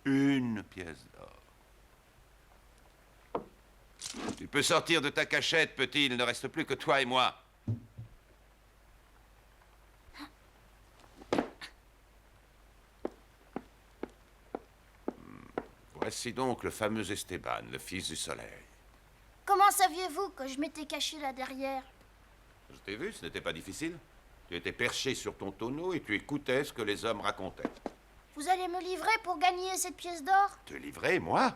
Une pièce d'or. Tu peux sortir de ta cachette, petit. Il ne reste plus que toi et moi. Voici donc le fameux Esteban, le fils du soleil. Comment saviez-vous que je m'étais caché là derrière? Je t'ai vu, ce n'était pas difficile. Tu étais perché sur ton tonneau et tu écoutais ce que les hommes racontaient. Vous allez me livrer pour gagner cette pièce d'or? Te livrer, moi?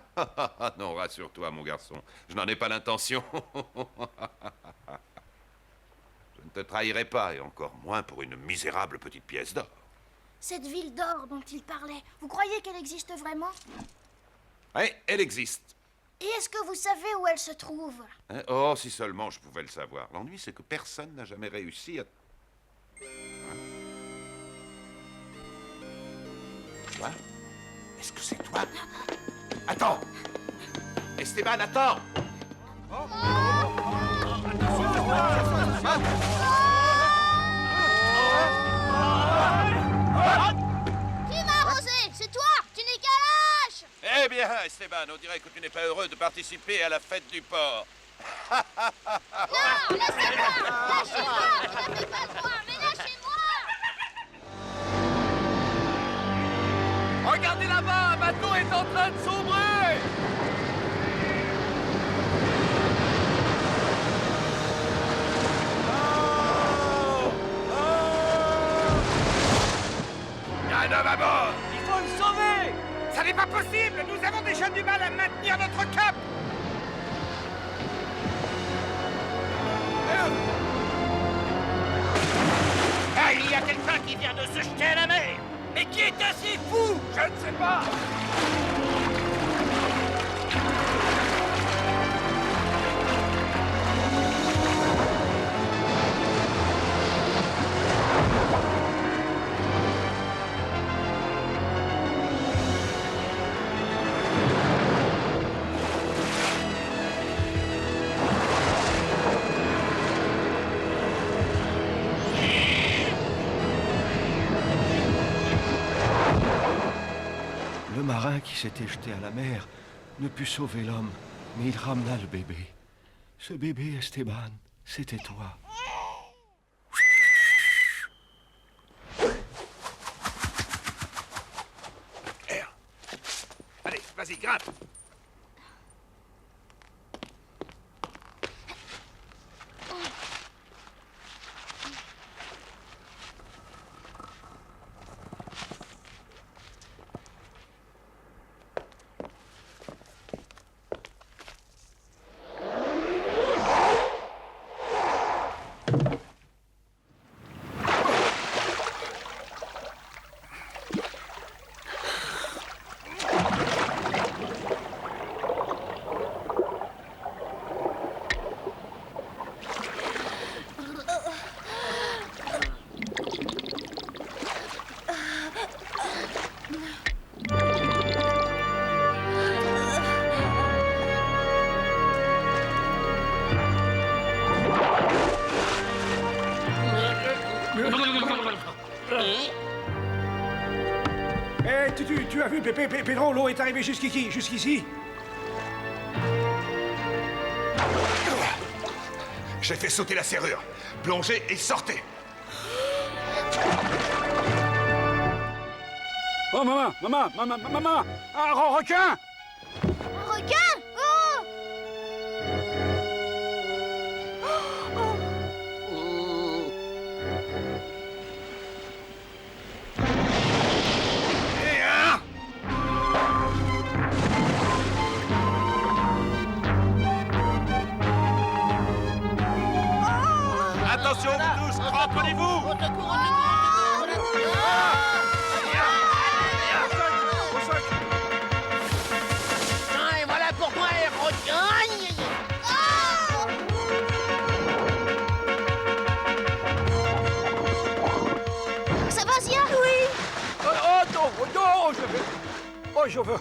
Non, rassure-toi, mon garçon. Je n'en ai pas l'intention. Je ne te trahirai pas, et encore moins pour une misérable petite pièce d'or. Cette ville d'or dont il parlait, vous croyez qu'elle existe vraiment? Oui, elle existe. Et est-ce que vous savez où elle se trouve? Hein? Oh, si seulement je pouvais le savoir. L'ennui, c'est que personne n'a jamais réussi à... Hein? Toi? Est-ce que c'est toi? Attends! Esteban, attends! Qui m'a arrosé? C'est toi! Tu n'es qu'un lâche! Eh bien, Esteban, on dirait que tu n'es pas heureux de participer à la fête du port. Non! Laissez-moi! Lâchez-moi! Je n'avais pas le droit, mais lâchez-moi! Regardez là-bas, un bateau est en train de sombrer! Il y a un homme à bord! Il faut le sauver! Ça n'est pas possible! Nous avons déjà du mal à maintenir notre cap! Ah, il y a quelqu'un qui vient de se jeter à la mer! Mais qui est assez fou? Je ne sais pas! Le marin qui s'était jeté à la mer ne put sauver l'homme, mais il ramena le bébé. Ce bébé, Esteban, c'était toi. Air. Allez, vas-y, grimpe! Tu as vu, Pedro, l'eau est arrivée jusqu'ici. J'ai fait sauter la serrure. Plongez et sortez. Oh, maman! Un requin! Un requin? Oh! Et un! Attention, vous tous, cramponnez-vous! Et voilà pour toi, requin! Ça va, Zia? Oui. Je veux.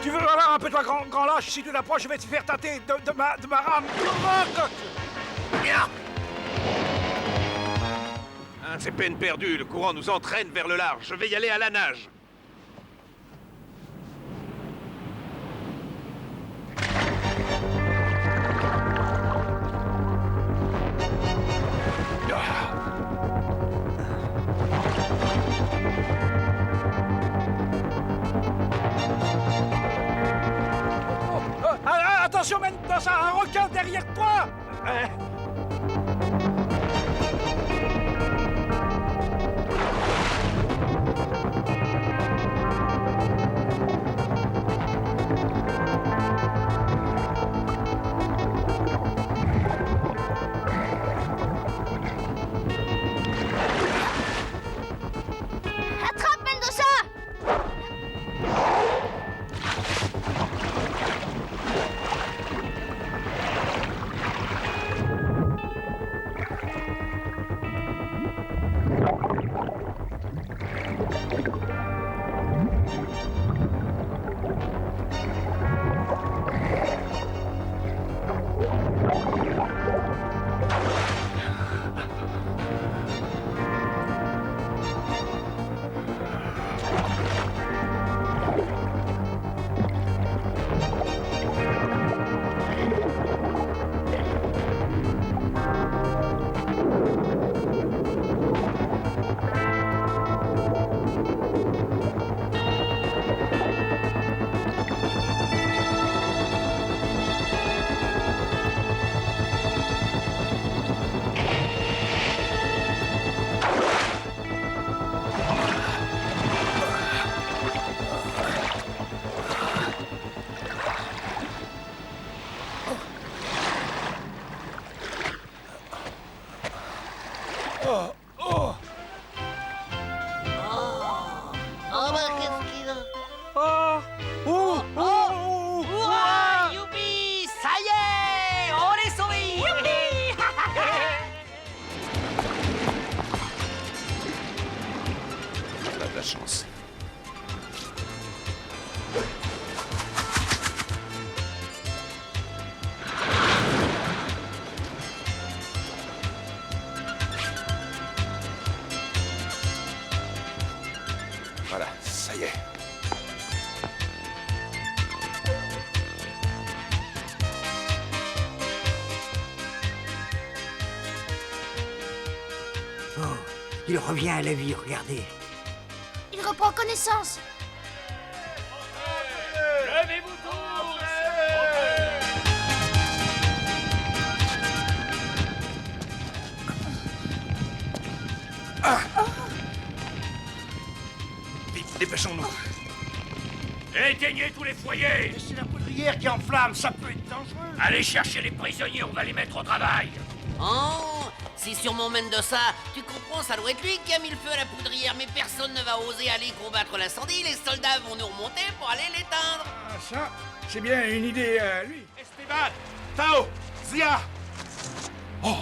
Tu veux avoir un peu de grand lâche? Si tu l'approches, je vais te faire tâter de ma rame. Hein, c'est peine perdue, le courant nous entraîne vers le large. Je vais y aller à la nage. requin derrière toi. Attrape, Mendoza! Oh bah qu'est-ce qu'il a? Oh. Oh. Oh. Ouah, youpi! Ça y est! On est sauvés! Youpi! On a de la chance. Voilà, ça y est. Oh, il revient à la vie, regardez. Il reprend connaissance. Levez-vous tous! Vite, dépêchons-nous. Éteignez tous les foyers! C'est la poudrière qui enflamme, ça peut être dangereux. Allez chercher les prisonniers, on va les mettre au travail! Oh, c'est sûrement Mendoza. Tu comprends, ça doit être lui qui a mis le feu à la poudrière, mais personne ne va oser aller combattre l'incendie. Les soldats vont nous remonter pour aller l'éteindre. Ah, ça, c'est bien une idée à lui. Esteban, Tao, Zia. Oh.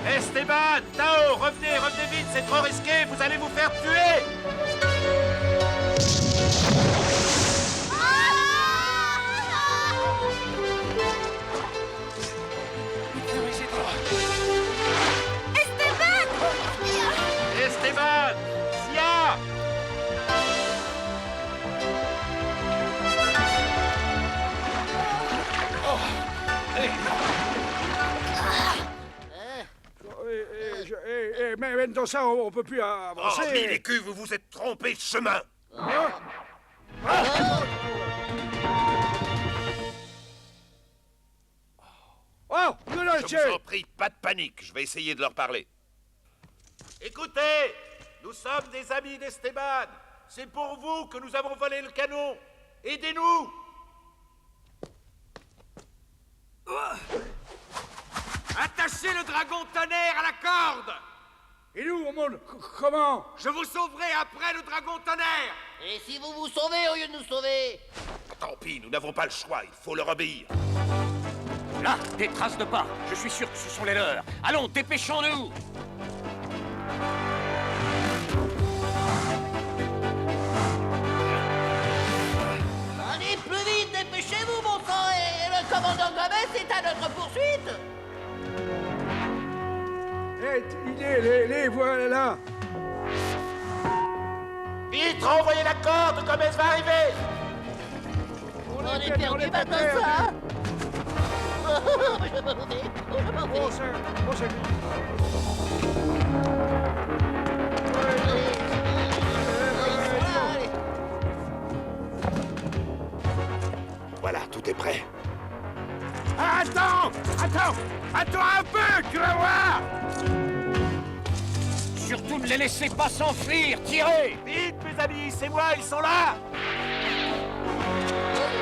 Esteban, Tao, revenez, revenez vite, c'est trop risqué, vous allez vous faire tuer! Esteban! Zia! Mais Mendoza, on peut plus Oh, avancer. mille écus, vous vous êtes trompé de chemin. Oh, de la Je vous en prie, pas de panique, je vais essayer de leur parler. Écoutez, nous sommes des amis d'Esteban. C'est pour vous que nous avons volé le canon. Aidez-nous! Attachez le dragon tonnerre à la corde! Et nous, on monte comment? Je vous sauverai après le dragon tonnerre! Et si vous vous sauvez au lieu de nous sauver? Tant pis, nous n'avons pas le choix, il faut leur obéir. Là, des traces de pas. Je suis sûr que ce sont les leurs. Allons, dépêchons-nous! Allez, plus vite, dépêchez-vous, bon sang, et le commandant Gomez est à notre poursuite. Les voilà là. Vite, renvoyez la corde, Gomez va arriver! On est perdu, Mendoza. Oh, c'est lui. Voilà, tout est prêt. Attends un peu, tu vas voir. Surtout ne les laissez pas s'enfuir, tirez! Vite, mes amis, c'est moi, ils sont là.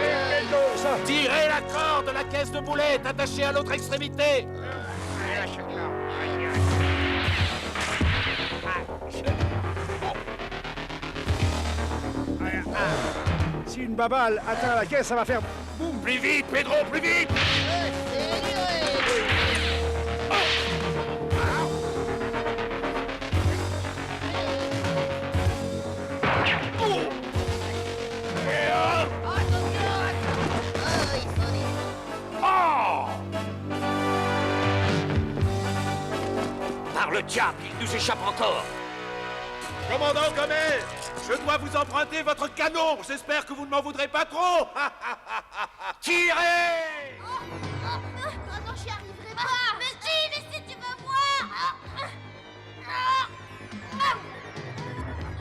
Mendoza. Tirez la corde de la caisse de boulettes attachée à l'autre extrémité. Si une babale atteint la caisse, ça va faire boum. Plus vite, Pedro, plus vite. Oh! Par le diable, il nous échappe encore! Commandant Gomez, je dois vous emprunter votre canon. J'espère que vous ne m'en voudrez pas trop. Tirez! Non, j'y arriverai pas. Mais si tu veux voir.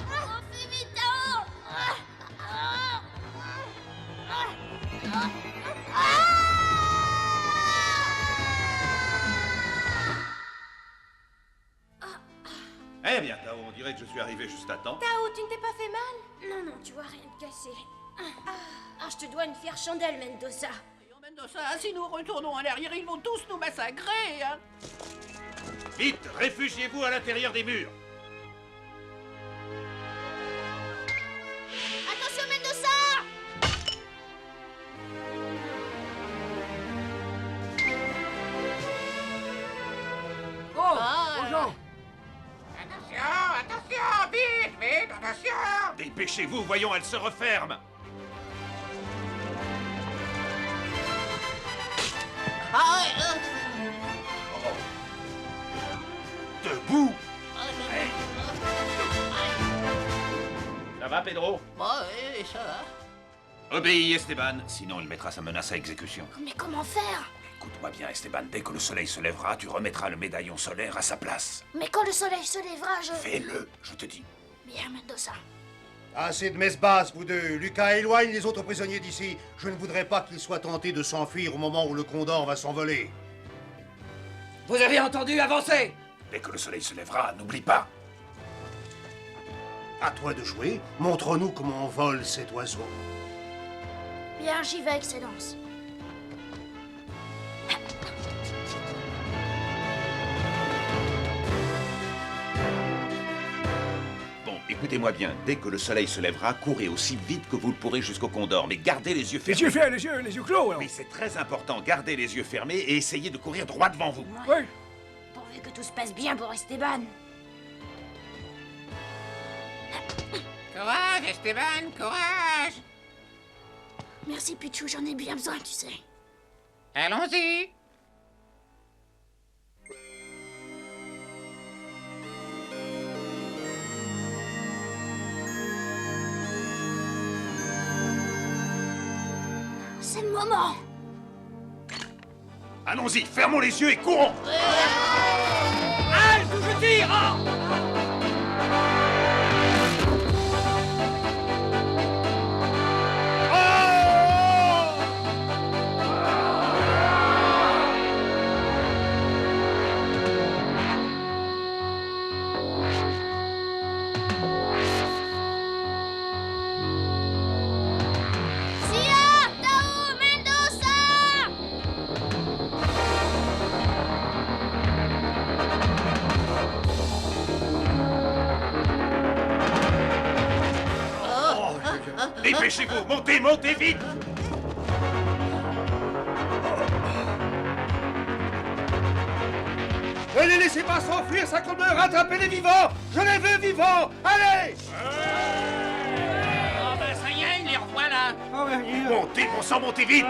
On fait vite, Eh bien, Tao, on dirait que je suis arrivé juste à temps. Tao, tu ne t'es pas fait mal? Non, non, tu vois, rien de cassé. Je te dois une fière chandelle, Mendoza. Voyons, Mendoza, si nous retournons à l'arrière, ils vont tous nous massacrer, hein. Vite, réfugiez-vous à l'intérieur des murs. Attention, Mendoza! Oh, bonjour. Attention, vite, attention. Dépêchez-vous, voyons, elle se referme. Ah, Debout. Ça va, Pedro? oui, ça va. Obéis, Esteban, sinon il mettra sa menace à exécution. Mais comment faire? Écoute-moi bien, Esteban, dès que le soleil se lèvera, tu remettras le médaillon solaire à sa place. Mais quand le soleil se lèvera, je... Fais-le, je te dis. Bien, Mendoza. Assez de messe basse, vous deux. Lucas, éloigne les autres prisonniers d'ici. Je ne voudrais pas qu'ils soient tentés de s'enfuir au moment où le Condor va s'envoler. Vous avez entendu, avancez! Dès que le soleil se lèvera, n'oublie pas. À toi de jouer. Montre-nous comment on vole cet oiseau. Bien, j'y vais, Excellence. Bon, écoutez-moi bien, dès que le soleil se lèvera, courez aussi vite que vous le pourrez jusqu'au Condor, mais gardez les yeux Les fermés. yeux fermés, les yeux clos, alors. Oui, c'est très important, gardez les yeux fermés et essayez de courir droit devant vous. Oui. Pourvu que tout se passe bien pour Esteban. Courage, Esteban, courage. Merci, Pichou, j'en ai bien besoin, tu sais. Allons-y. C'est le moment. Allons-y, fermons les yeux et courons. Halte ou je tire! hein! Sia! Tao! Mendoza! Dépêchez-vous, montez, montez vite. Ne les laissez pas s'enfuir, ça qu'on me rattraper les vivants. Je les veux vivants. Allez! Oh, ben ça y est, les revoilà. Ah, ouais, Montez, bon sang, montez vite.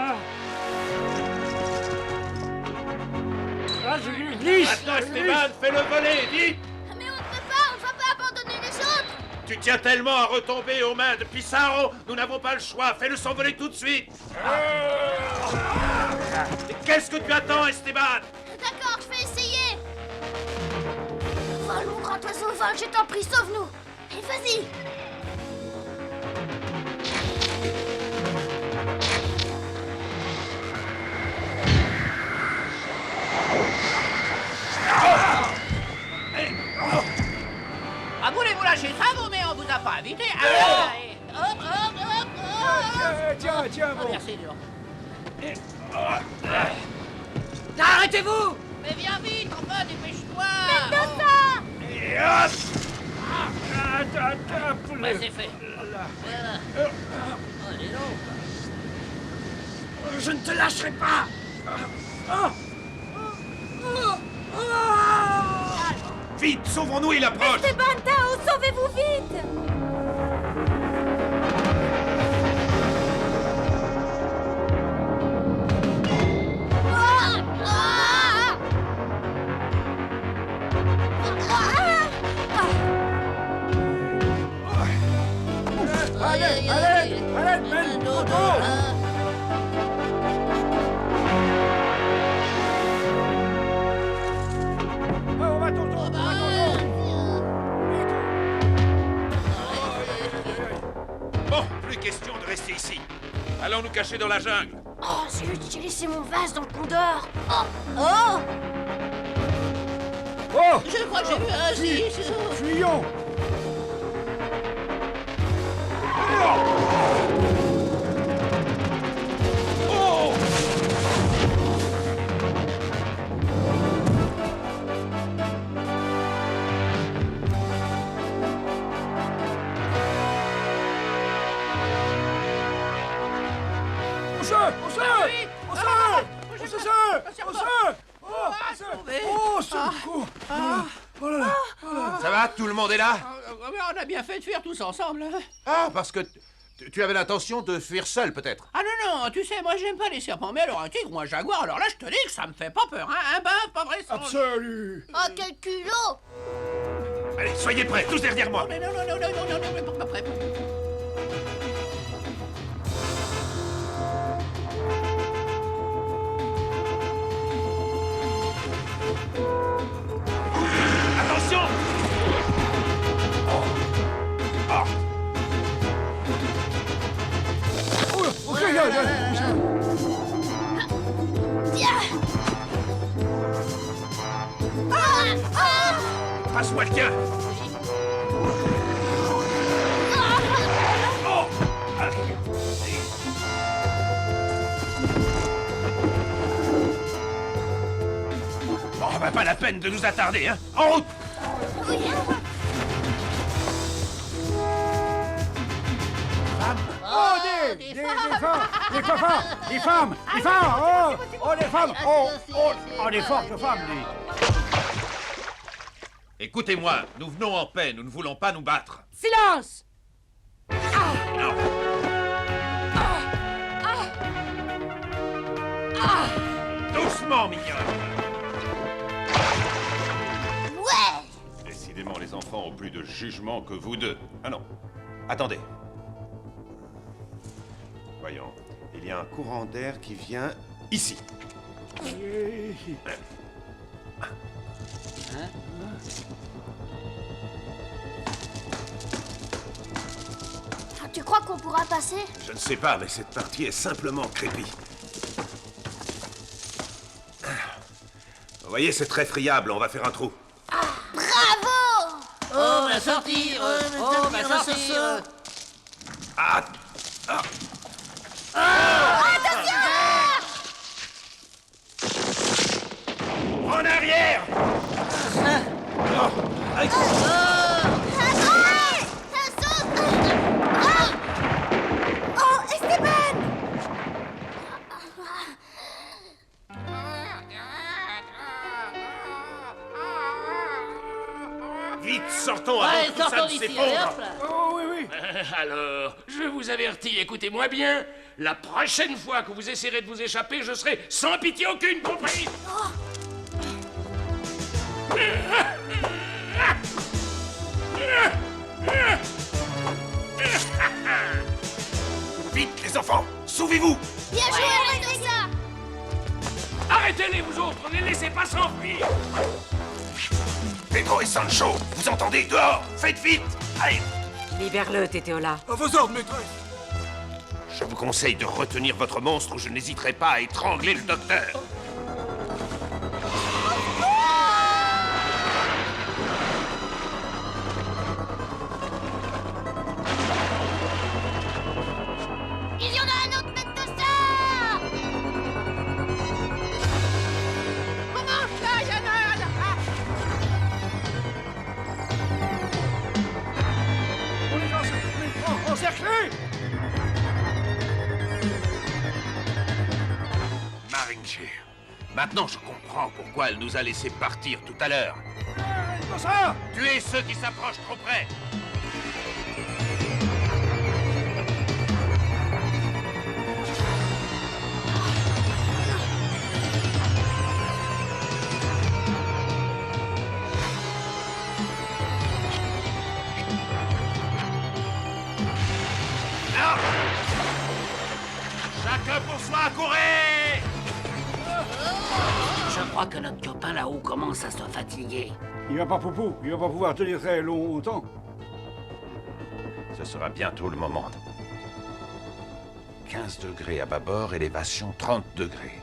Ah, je glisse. Maintenant, Esteban, fais-le voler, vite. Mais on ne peut pas, on ne va pas abandonner les autres. Tu tiens tellement à retomber aux mains de Pissarro, nous n'avons pas le choix, fais-le s'envoler tout de suite. Et qu'est-ce que tu attends, Esteban? D'accord, je vais essayer. Vol, mon grand oiseau, vol, je t'en prie, sauve-nous. Et vas-y. Ah, voulez-vous lâcher ça, vous, mais on vous a pas invité. Hop, hop, hop, hop. Tiens, Oh, bon. merci, dur. Arrêtez-vous! Mais viens vite, enfin, dépêche-toi! Et hop. Tape-le. Ouais, c'est fait. Voilà. Oh, dis donc. Je ne te lâcherai pas. Vite, sauvons-nous, il approche! Esteban, Tao, sauvez-vous vite. Allez, Ben. On va tonton. Bon, plus question de rester ici. Allons nous cacher dans la jungle. Oh, zut, j'ai laissé mon vase dans le condor. Oh. Oh, Je crois que j'ai vu un six. fuyons. Ça va, tout le monde est là? On a bien fait de fuir tous ensemble. Ah, parce que tu avais l'intention de fuir seul, peut-être. Ah non, tu sais, moi j'aime pas les serpents, mais alors un tigre ou un jaguar, alors là je te dis que ça me fait pas peur, hein, un bœuf, pas vrai, sans... Absolu. Oh, quel culot. Allez, soyez prêts, tous derrière moi. Non, mais pas prêt. Attention! Passe-moi le tien! Bon, bah pas la peine de nous attarder, hein? En route! Oh, des femmes, des fortes femmes, Écoutez-moi, nous venons en paix, nous ne voulons pas nous battre. Silence. Non. Doucement, mignonne. Ouais. Décidément, les enfants ont plus de jugement que vous deux. Ah non. Attendez. Voyons. Il y a un courant d'air qui vient ici. Tu crois qu'on pourra passer? Je ne sais pas, mais cette partie est simplement crépie. Vous voyez, c'est très friable, on va faire un trou. Bravo. On va sortir, on va sortir. Ah, en arrière! Ça saute. Oh, Esteban. Vite, sortons avant que tout ça ne s'effondre! Oh, oui. Alors, je vous avertis, écoutez-moi bien. La prochaine fois que vous essaierez de vous échapper, je serai sans pitié aucune, compris? Vite, les enfants, sauvez-vous! Bien joué, Mendoza. Arrêtez-les, vous autres, ne les laissez pas s'enfuir. Pedro et Sancho, vous entendez? Dehors! Faites vite! Allez! Libère-le, Tétéola. À vos ordres, maîtresse. Je vous conseille de retenir votre monstre ou je n'hésiterai pas à étrangler le docteur. Il y en a un autre, maître de ça! On les a encerclés. Marinche, maintenant je comprends pourquoi elle nous a laissé partir tout à l'heure. Comme ça. Tuez ceux qui s'approchent trop près. Là. Chacun pour soi, courez! Je crois que notre copain là-haut commence à se fatiguer. Il va pas pouvoir tenir très longtemps. Ce sera bientôt le moment. 15 degrés à bâbord, élévation 30 degrés.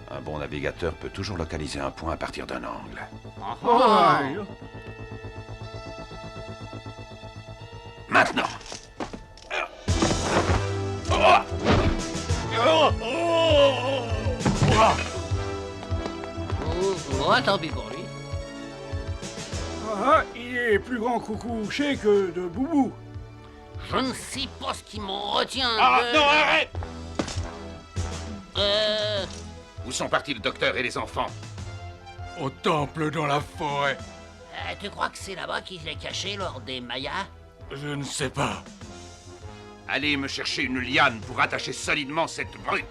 Un bon navigateur peut toujours localiser un point à partir d'un angle. Maintenant! Oh, tant pis pour lui. Il est plus grand coucouché que de Boubou. Je ne sais pas ce qui me retient Ah de... non, arrête! Où sont partis le docteur et les enfants? Au temple dans la forêt. Tu crois que c'est là-bas qu'ils est caché lors des Mayas? Je ne sais pas. Allez me chercher une liane pour attacher solidement cette brute.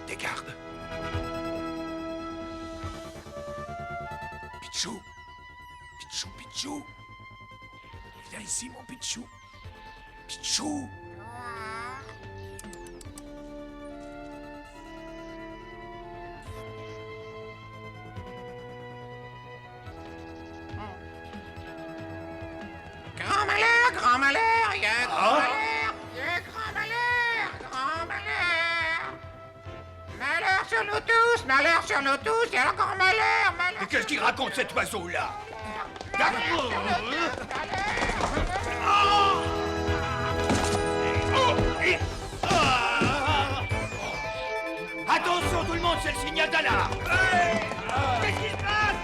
Des gardes. Pichou! Pichou, Pichou! Viens ici, mon Pichou! Pichou! Grand malheur, il y a un grand malheur, il y a un grand malheur, grand malheur. Malheur sur nous tous, il y a un grand malheur, malheur. Mais qu'est-ce qu'il raconte cet oiseau-là? Attention tout le monde, c'est le signal d'alarme. Qu'est-ce qui se passe?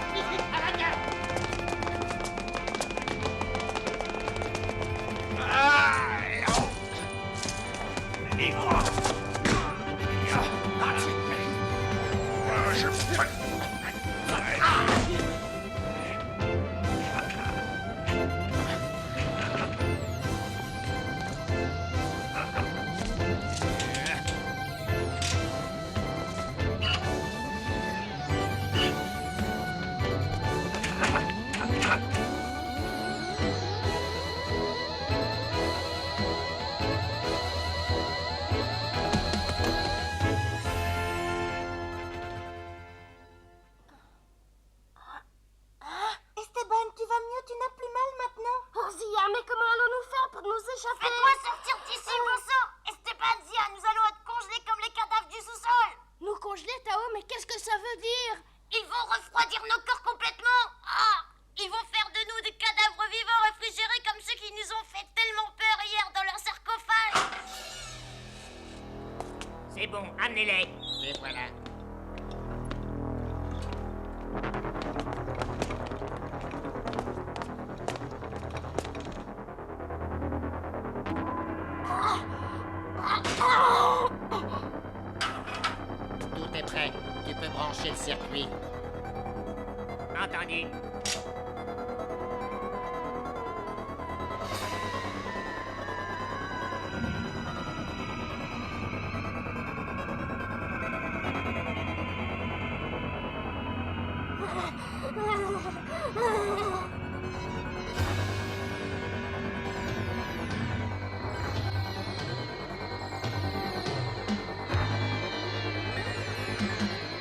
Esteban, tu vas mieux? Tu n'as plus mal maintenant? Oh, Zia, mais comment allons-nous faire pour nous échapper? Fais-toi sortir d'ici, bon sang! Esteban, Zia, nous allons être congelés comme les cadavres du sous-sol! Nous congeler, Tao, mais qu'est-ce que ça veut dire? Ils vont refroidir nos corps complètement! Ah! Ils vont faire de nous des cadavres vivants réfrigérés comme ceux qui nous ont fait tellement peur hier dans leur sarcophage! C'est bon, amenez-les. Et voilà. Tout est prêt. Tu peux brancher le circuit. entendu.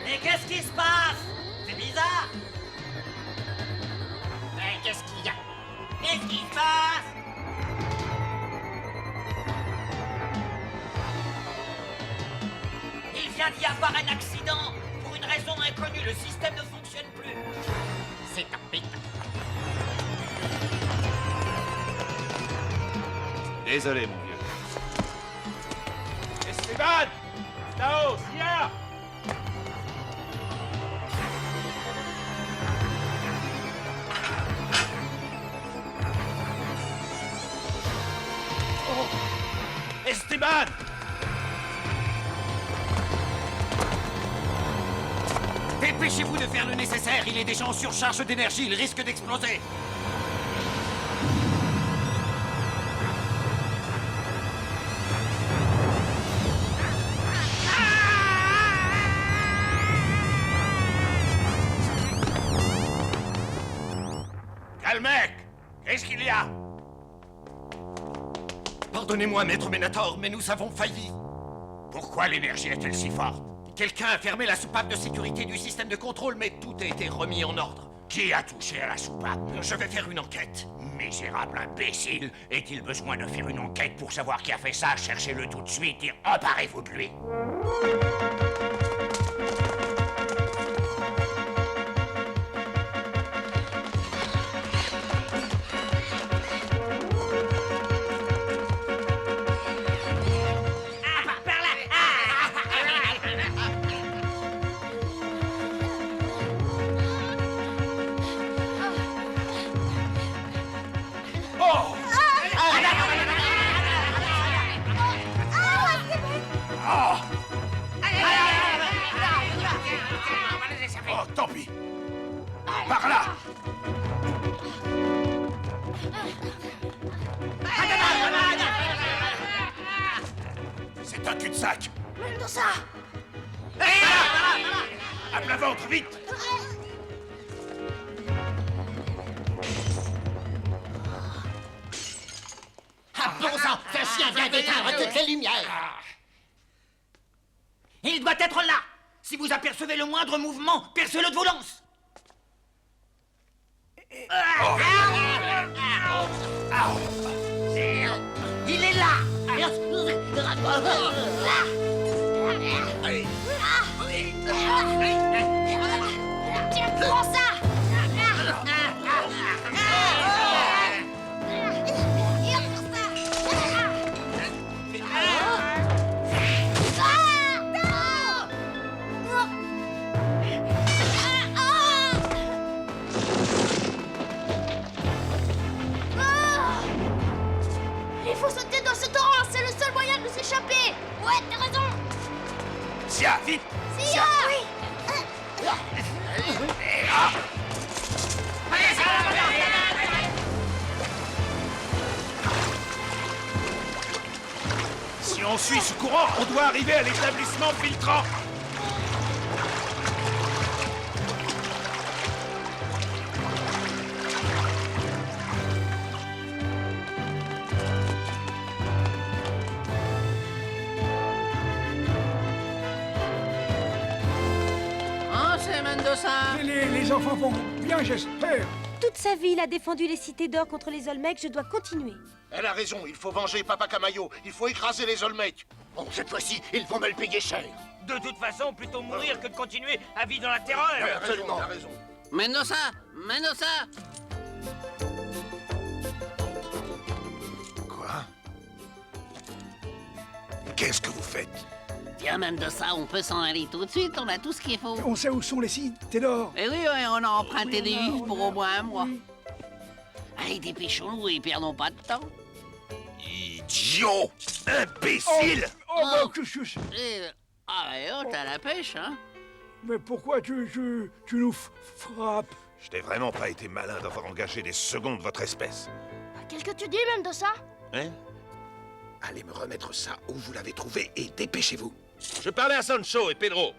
Mais qu'est-ce qui se passe? C'est bizarre. Mais qu'est-ce qu'il y a? Qu'est-ce qui se passe? Il vient d'y avoir un accident. Pour une raison inconnue, le système ne fonctionne plus. C'est un bête. Désolé, mon vieux. Esteban! Là-haut, Sia! Esteban! Dépêchez-vous de faire le nécessaire. Il est déjà en surcharge d'énergie. Il risque d'exploser. Calmec! Qu'est-ce qu'il y a? Pardonnez-moi, maître Ménator, mais nous avons failli. Pourquoi l'énergie est-elle si forte? Quelqu'un a fermé la soupape de sécurité du système de contrôle, mais tout a été remis en ordre. Qui a touché à la soupape? Je vais faire une enquête. Misérable imbécile! Est-il besoin de faire une enquête pour savoir qui a fait ça? Cherchez-le tout de suite et emparez-vous de lui! Oh, tant pis! Par là! C'est un cul-de-sac! Mendoza! À plat ventre, vite! Ah bon sang, ce chien vient d'éteindre toutes les lumières. Il doit être là. Si vous apercevez le moindre mouvement, percez-le de vos lances. Il est là. Tiens, prends ça! Il faut sauter dans ce torrent, c'est le seul moyen de s'échapper. Ouais, t'as raison. Sia, vite! Sia! Oui. Si on suit ce courant, on doit arriver à l'établissement filtrant. Oh, c'est Mendoza. Les enfants vont bien, j'espère. Toute sa vie, il a défendu les cités d'or contre les Olmecs, je dois continuer. Elle a raison, il faut venger Papa Camayo. Il faut écraser les Olmecs. Bon, cette fois-ci, ils vont me le payer cher. De toute façon, plutôt mourir que de continuer à vivre dans la terreur. Absolument. T'as raison. Mendoza, Mendoza. Quoi? Qu'est-ce que vous faites? Tiens, Mendoza, on peut s'en aller tout de suite, on a tout ce qu'il faut. On sait où sont les cités d'or. Eh oui, on a emprunté des vifs pour au moins un mois. Oui. Allez, dépêchons-nous et perdons pas de temps. Idiot! Imbécile! Ah, t'as la pêche, hein? Mais pourquoi tu nous frappes? Je n'ai vraiment pas été malin d'avoir engagé des seconds de votre espèce. Qu'est-ce que tu dis, Mendoza? Hein? Allez me remettre ça où vous l'avez trouvé et dépêchez-vous. Je parlais à Sancho et Pedro.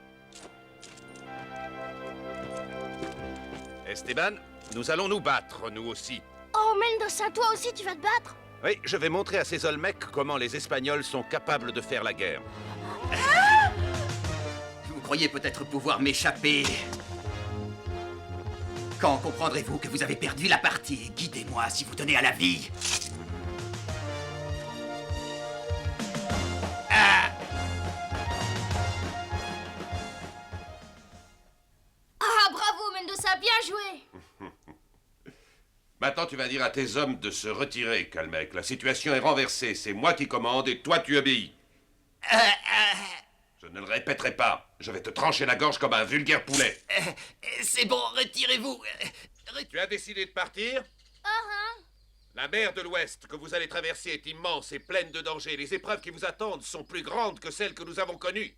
Esteban, nous allons nous battre, nous aussi. Oh, Mendoza, toi aussi, tu vas te battre? Oui, je vais montrer à ces Olmecs comment les Espagnols sont capables de faire la guerre. Vous croyez peut-être pouvoir m'échapper. Quand comprendrez-vous que vous avez perdu la partie? Guidez-moi si vous tenez à la vie. Ah, bravo, Mendoza, bien joué! Maintenant, tu vas dire à tes hommes de se retirer, Calmec. La situation est renversée. C'est moi qui commande et toi, tu obéis. Je ne le répéterai pas. Je vais te trancher la gorge comme un vulgaire poulet. C'est bon, retirez-vous. Tu as décidé de partir? La mer de l'Ouest que vous allez traverser est immense et pleine de dangers. Les épreuves qui vous attendent sont plus grandes que celles que nous avons connues.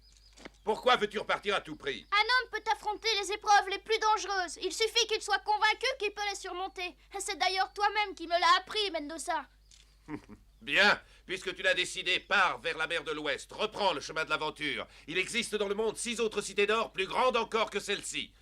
Pourquoi veux-tu repartir à tout prix? Un homme peut affronter les épreuves les plus dangereuses. Il suffit qu'il soit convaincu qu'il peut les surmonter. C'est d'ailleurs toi-même qui me l'as appris, Mendoza. Bien, puisque tu l'as décidé, pars vers la mer de l'Ouest. Reprends le chemin de l'aventure. Il existe dans le monde 6 autres cités d'or plus grandes encore que celle-ci.